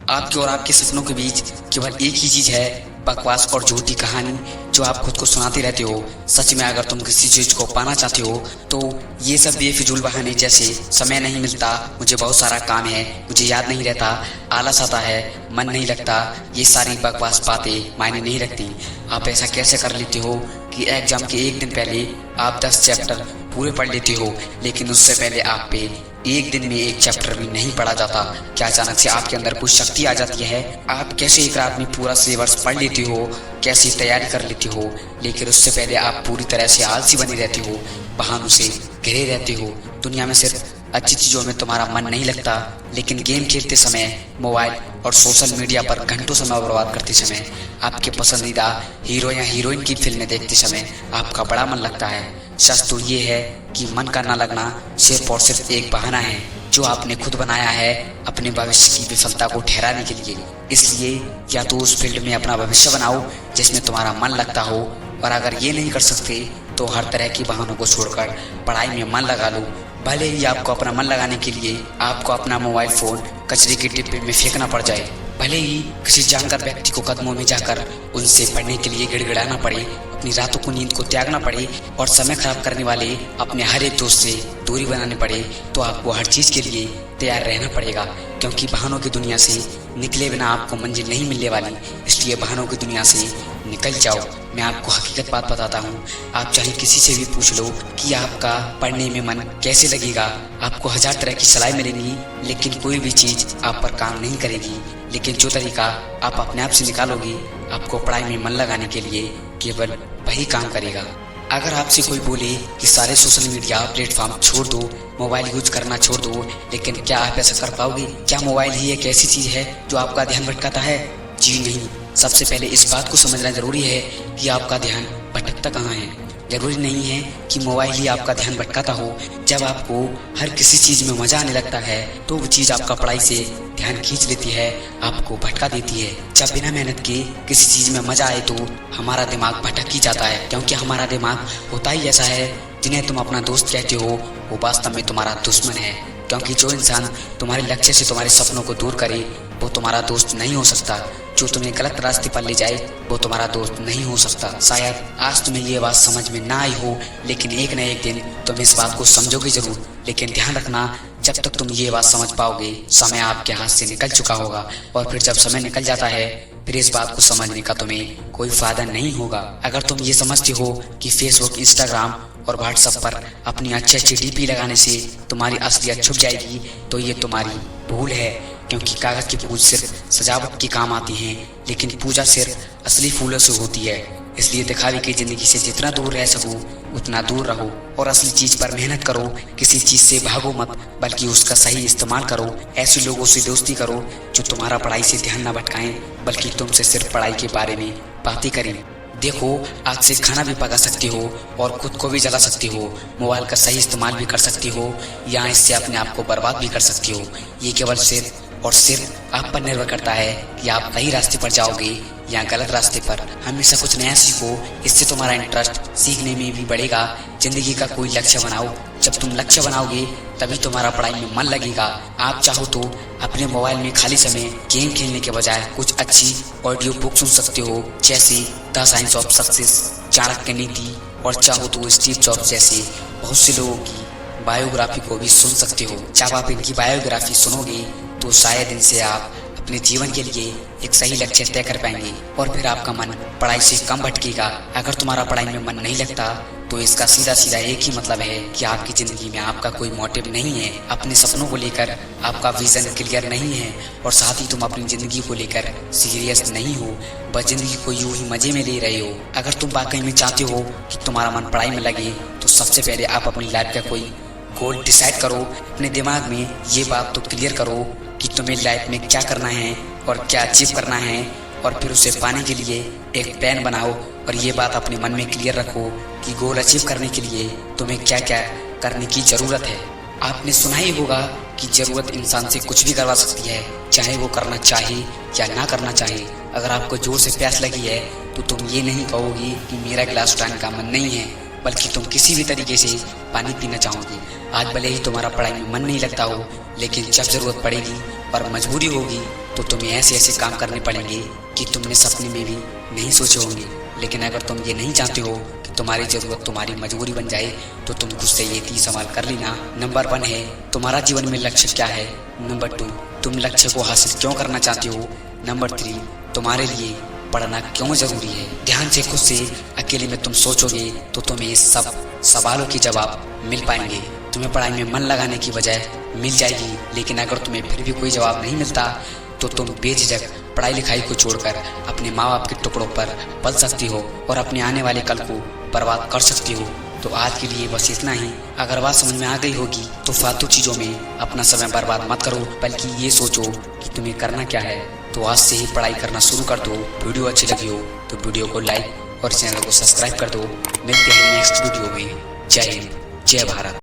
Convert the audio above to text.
आपके और आपके सपनों के बीच केवल एक ही चीज है, बकवास और झूठी कहानी जो आप खुद को सुनाते रहते हो। सच में अगर तुम किसी चीज को पाना चाहते हो तो ये सब बेफिजूल बहाने जैसे समय नहीं मिलता, मुझे बहुत सारा काम है, मुझे याद नहीं रहता, आलस आता है, मन नहीं लगता, ये सारी बकवास बातें मायने नहीं रखती। आप ऐसा कैसे कर लेते हो कि एग्जाम के एक दिन पहले आप 10 चैप्टर पूरे पढ़ लेते हो, लेकिन उससे पहले आप पे एक दिन में एक चैप्टर भी नहीं पढ़ा जाता। क्या अचानक से आपके अंदर कुछ शक्ति आ जाती है? आप कैसे एक रात में पूरा सिलेबस पढ़ लेते हो, कैसी तैयारी कर लेते हो, लेकिन उससे पहले आप पूरी तरह से आलसी बने रहते हो, बहानों से घिरे रहते हो। दुनिया में सिर्फ अच्छी चीजों में तुम्हारा मन नहीं लगता, लेकिन गेम खेलते समय, मोबाइल और सोशल मीडिया पर घंटों समय बर्बाद करते समय, आपके पसंदीदा हीरो या हीरोइन की फिल्में देखते समय आपका बड़ा मन लगता है। सच तो ये है कि मन का ना लगना सिर्फ और सिर्फ एक बहाना है जो आपने खुद बनाया है अपने भविष्य की विफलता को ठहराने के लिए। इसलिए या तो उस फील्ड में अपना भविष्य बनाओ जिसमें तुम्हारा मन लगता हो, और अगर ये नहीं कर सकते तो हर तरह की बहानों को छोड़कर पढ़ाई में मन लगा लो। भले ही आपको अपना मन लगाने के लिए आपको अपना मोबाइल फोन कचरे के डिब्बे में फेंकना पड़ जाए, भले ही किसी जानकार व्यक्ति को कदमों में जाकर उनसे पढ़ने के लिए गिड़गिड़ाना पड़े, अपनी रातों को नींद को त्यागना पड़े और समय खराब करने वाले अपने हर एक दोस्त से दूरी बनानी पड़े, तो आपको हर चीज के लिए तैयार रहना पड़ेगा, क्योंकि बहानों की दुनिया से निकले बिना आपको मंजिल नहीं मिलने वाली। इसलिए बहानों की दुनिया से निकल जाओ। मैं आपको हकीकत बात बताता हूँ, आप चाहे किसी से भी पूछ लो कि आपका पढ़ने में मन कैसे लगेगा, आपको 1000 तरह की सलाह मिलेंगी, लेकिन कोई भी चीज आप पर काम नहीं करेगी। लेकिन जो तरीका आप अपने आप से निकालोगे आपको पढ़ाई में मन लगाने के लिए, केवल वही काम करेगा। अगर आपसे कोई बोले कि सारे सोशल मीडिया प्लेटफॉर्म छोड़ दो, मोबाइल यूज करना छोड़ दो, लेकिन क्या आप ऐसा कर पाओगे? क्या मोबाइल ही एक ऐसी चीज है जो आपका ध्यान भटकाता है? जी नहीं। सबसे पहले इस बात को समझना जरूरी है कि आपका ध्यान भटकता कहाँ है। जरूरी नहीं है कि मोबाइल ही आपका ध्यान भटकाता हो। जब आपको हर किसी चीज में मजा आने लगता है तो वो चीज आपका पढ़ाई से ध्यान खींच लेती है, आपको भटका देती है। जब बिना मेहनत के किसी चीज में मजा आए तो हमारा दिमाग भटक ही जाता है, क्योंकि हमारा दिमाग होता ही ऐसा है। जिन्हें तुम अपना दोस्त कहते हो वो वास्तव में तुम्हारा दुश्मन है, क्योंकि जो इंसान तुम्हारे लक्ष्य से तुम्हारे सपनों को दूर करे वो तुम्हारा दोस्त नहीं हो सकता। जो तुम्हें गलत रास्ते पर ले जाए वो तुम्हारा दोस्त नहीं हो सकता। शायद आज तुम्हें ये बात समझ में ना आई हो, लेकिन एक न एक दिन तुम इस बात को समझोगे जरूर। लेकिन ध्यान रखना, जब तक तुम ये बात समझ पाओगे समय आपके हाथ से निकल चुका होगा, और फिर जब समय निकल जाता है फिर इस बात को समझने का तुम्हें कोई फायदा नहीं होगा। अगर तुम ये समझते हो कि फेसबुक, इंस्टाग्राम और व्हाट्सएप पर अपनी अच्छी डीपी लगाने से तुम्हारी असलियत छुप जाएगी तो ये तुम्हारी भूल है, क्योंकि कागज के फूल सिर्फ सजावट के काम आते हैं, लेकिन पूजा सिर्फ असली फूलों से होती है। इसलिए दिखावे की जिंदगी से जितना दूर रह सको उतना दूर रहो और असली चीज पर मेहनत करो। किसी चीज से भागो मत, बल्कि उसका सही इस्तेमाल करो। ऐसे लोगों से दोस्ती करो जो तुम्हारा पढ़ाई से ध्यान न भटकाएं, बल्कि तुमसे सिर्फ पढ़ाई के बारे में बातें करें। देखो, आग से खाना भी पका सकते हो और खुद को भी जला सकते हो। मोबाइल का सही इस्तेमाल भी कर सकते हो या इससे अपने आप को बर्बाद भी कर सकते हो। ये केवल सिर्फ और सिर्फ आप पर निर्भर करता है कि आप सही रास्ते पर जाओगे या गलत रास्ते पर। हमेशा कुछ नया सीखो, इससे तुम्हारा इंटरेस्ट सीखने में भी बढ़ेगा। जिंदगी का कोई लक्ष्य बनाओ, जब तुम लक्ष्य बनाओगे तभी तुम्हारा पढ़ाई में मन लगेगा। आप चाहो तो अपने मोबाइल में खाली समय गेम खेलने के बजाय कुछ अच्छी ऑडियो बुक सुन सकते हो, जैसे the science of success, Chanakya नीति, और चाहो तो स्टीव जॉब्स जैसे बहुत से लोगों की बायोग्राफी को भी सुन सकते हो। जब आप इनकी बायोग्राफी सुनोगे तो शायद इनसे आप अपने जीवन के लिए एक सही लक्ष्य तय कर पाएंगे और फिर आपका मन पढ़ाई से कम भटकेगा। अगर तुम्हारा पढ़ाई में मन नहीं लगता तो इसका सीधा सीधा एक ही मतलब है कि आपकी जिंदगी में आपका कोई मोटिव नहीं है, अपने सपनों को लेकर आपका विजन क्लियर नहीं है, और साथ ही तुम अपनी जिंदगी को लेकर सीरियस नहीं हो, बस जिंदगी को यूं ही मजे में ले रहे हो। अगर तुम वाकई में चाहते हो कि तुम्हारा मन पढ़ाई में लगे तो सबसे पहले आप अपनी लाइफ का कोई गोल डिसाइड करो। अपने दिमाग में ये बात तो क्लियर करो कि तुम्हें लाइफ में क्या करना है और क्या अचीव करना है, और फिर उसे पाने के लिए एक प्लान बनाओ। और ये बात अपने मन में क्लियर रखो कि गोल अचीव करने के लिए तुम्हें क्या क्या करने की जरूरत है। आपने सुना ही होगा कि जरूरत इंसान से कुछ भी करवा सकती है, चाहे वो करना चाहे या ना करना चाहे। अगर आपको जोर से प्यास लगी है तो तुम ये नहीं कहोगी कि मेरा गिलास उठाने का मन नहीं है, बल्कि तुम किसी भी तरीके से पानी पीना चाहोगी। आज भले ही तुम्हारा पढ़ाई में मन नहीं लगता हो, लेकिन जब जरूरत पड़ेगी और मजबूरी होगी तो तुम्हें ऐसे ऐसे काम करने पड़ेंगे कि तुमने सपने में भी नहीं सोचे होंगे। लेकिन अगर तुम ये नहीं चाहते हो कि तुम्हारी जरूरत तुम्हारी मजबूरी बन जाए तो तुम खुद से ये 3 सवाल कर लेना। नंबर 1 है तुम्हारा जीवन में लक्ष्य क्या है। नंबर 2 तुम लक्ष्य को हासिल क्यों करना चाहते हो। नंबर 3 तुम्हारे लिए पढ़ना क्यों जरूरी है। ध्यान से खुद से अकेले में तुम सोचोगे तो तुम्हें इस सब सवालों के जवाब मिल पाएंगे। तुम्हें पढ़ाई में मन लगाने की वजह मिल जाएगी। लेकिन अगर तुम्हें फिर भी कोई जवाब नहीं मिलता तो तुम बेझिझक पढ़ाई लिखाई को छोड़कर अपने माँ बाप के टुकड़ों पर पल सकती हो और अपने आने वाले कल को बर्बाद कर सकती हो। तो आज के लिए बस इतना ही। अगर बात समझ में आ गई होगी तो फालतू चीजों में अपना समय बर्बाद मत करो, बल्कि ये सोचो कि तुम्हें करना क्या है। तो आज से ही पढ़ाई करना शुरू कर दो। वीडियो अच्छी लगी हो तो वीडियो को लाइक और चैनल को सब्सक्राइब कर दो। मिलते हैं नेक्स्ट वीडियो में। जय हिंद, जय भारत।